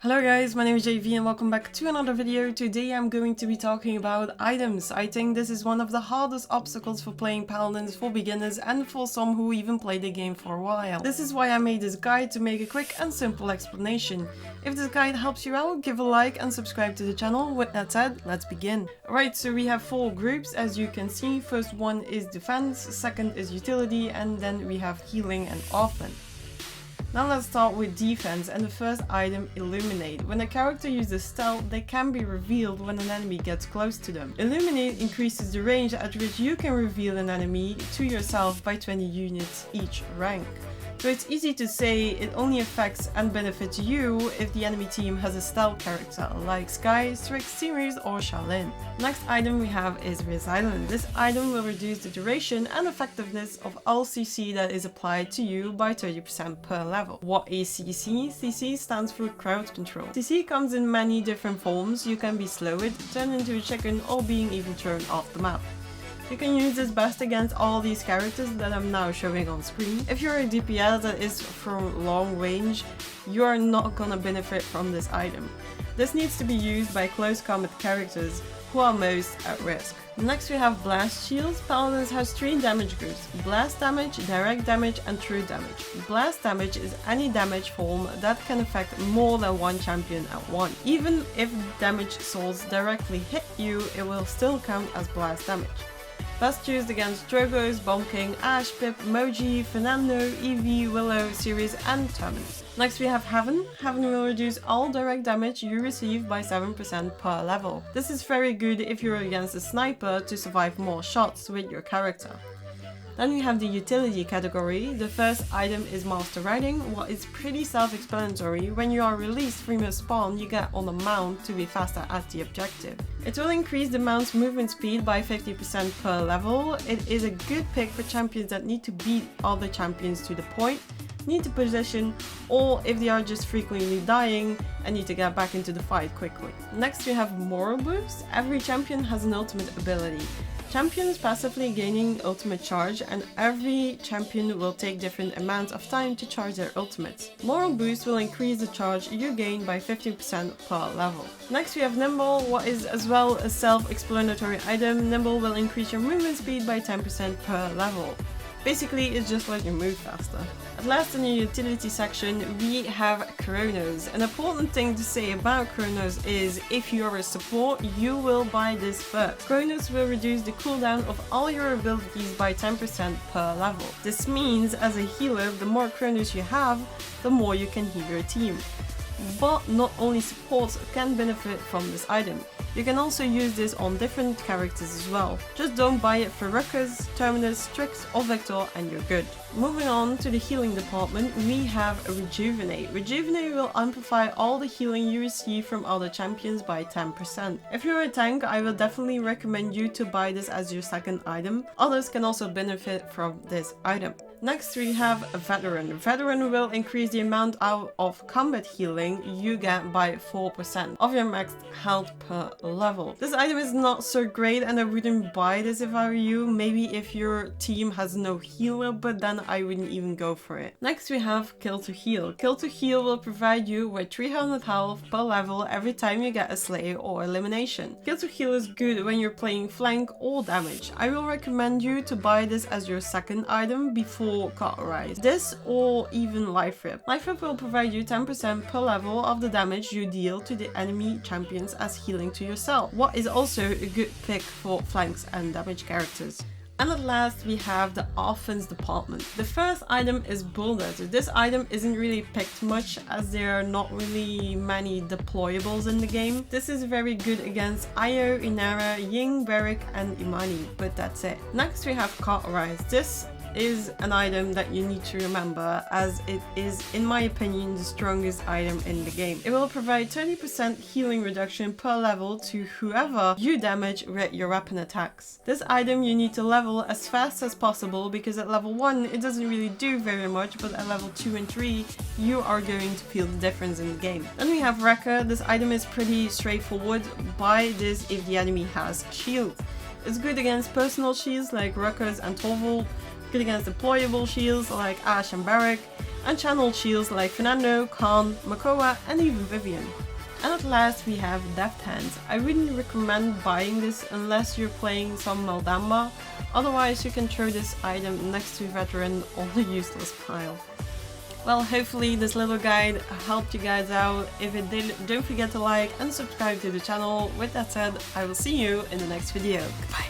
Hello guys, my name is JV and welcome back to another video. Today I'm going to be talking about items. I think this is one of the hardest obstacles for playing Paladins for beginners and for some who even play the game for a while. This is why I made this guide to make a quick and simple explanation. If this guide helps you out, give a like and subscribe to the channel. With that said, let's begin. Alright, so we have 4 groups as you can see. First one is defense, second is utility, and then we have healing and offense. Now let's start with defense, and the first item, Illuminate. When a character uses stealth, they can be revealed when an enemy gets close to them. Illuminate increases the range at which you can reveal an enemy to yourself by 20 units each rank. So it's easy to say it only affects and benefits you if the enemy team has a stealth character like Skye, Strix, Series or Shaolin. Next item we have is Rejuvenate. This item will reduce the duration and effectiveness of all CC that is applied to you by 30% per level. What is CC? CC stands for crowd control. CC comes in many different forms. You can be slowed, turned into a chicken, or being even thrown off the map. You can use this best against all these characters that I'm now showing on screen. If you're a DPS that is from long range, you are not gonna benefit from this item. This needs to be used by close combat characters who are most at risk. Next we have Blast Shields. Paladins has 3 damage groups: Blast damage, Direct damage and True damage. Blast damage is any damage form that can affect more than one champion at once. Even if damage source directly hit you, it will still count as blast damage. Best used against Drogos, Bomb King, Ash, Pip, Moji, Fernando, Eevee, Willow, Series and Terminus. Next we have Heaven. Heaven will reduce all direct damage you receive by 7% per level. This is very good if you're against a sniper to survive more shots with your character. Then we have the utility category. The first item is Master Riding. What is pretty self-explanatory. When you are released from your spawn, you get on a mount to be faster at the objective. It will increase the mount's movement speed by 50% per level. It is a good pick for champions that need to beat other champions to the point, need to position, or if they are just frequently dying and need to get back into the fight quickly. Next we have Moral Boost. Every champion has an ultimate ability. Champions passively gaining ultimate charge, and every champion will take different amounts of time to charge their ultimates. Moral Boost will increase the charge you gain by 15% per level. Next we have Nimble. What is as well a self-explanatory item. Nimble will increase your movement speed by 10% per level. Basically, it's just let you move faster. At last in the utility section, we have Chronos. An important thing to say about Chronos is if you're a support, you will buy this first. Chronos will reduce the cooldown of all your abilities by 10% per level. This means as a healer, the more Chronos you have, the more you can heal your team. But not only supports can benefit from this item. You can also use this on different characters as well. Just don't buy it for Ruckus, Terminus, Strix or Vector and you're good. Moving on to the healing department, we have Rejuvenate. Rejuvenate will amplify all the healing you receive from other champions by 10%. If you're a tank, I will definitely recommend you to buy this as your second item. Others can also benefit from this item. Next we have Veteran. Veteran will increase the amount of combat healing you get by 4% of your max health per level. This item is not so great and I wouldn't buy this if I were you. Maybe if your team has no healer, but then I wouldn't even go for it. Next we have Kill to Heal. Kill to Heal will provide you with 300 health per level every time you get a slay or elimination. Kill to Heal is good when you're playing flank or damage. I will recommend you to buy this as your second item before Cauterize. This or even Life Rip. Life Rip will provide you 10% per level of the damage you deal to the enemy champions as healing to yourself. What is also a good pick for flanks and damage characters. And at last we have the offense department. The first item is Bulldozer. This item isn't really picked much as there are not really many deployables in the game. This is very good against Io, Inara, Ying, Beric and Imani, but that's it. Next we have Cauterize. This is an item that you need to remember as it is, in my opinion, the strongest item in the game. It will provide 30% healing reduction per level to whoever you damage with your weapon attacks. This item you need to level as fast as possible because at level 1 it doesn't really do very much, but at level 2 and 3 you are going to feel the difference in the game. Then we have Wrecker. This item is pretty straightforward. Buy this if the enemy has shield. It's good against personal shields like Ruckus and Torvald, good against deployable shields like Ash and Beric, and channeled shields like Fernando, Khan, Makoa, and even Vivian. And at last we have Deft Hands. I wouldn't recommend buying this unless you're playing some Maldamba, otherwise you can throw this item next to Veteran on the useless pile. Well, hopefully this little guide helped you guys out. If it did, don't forget to like and subscribe to the channel. With that said, I will see you in the next video. Goodbye!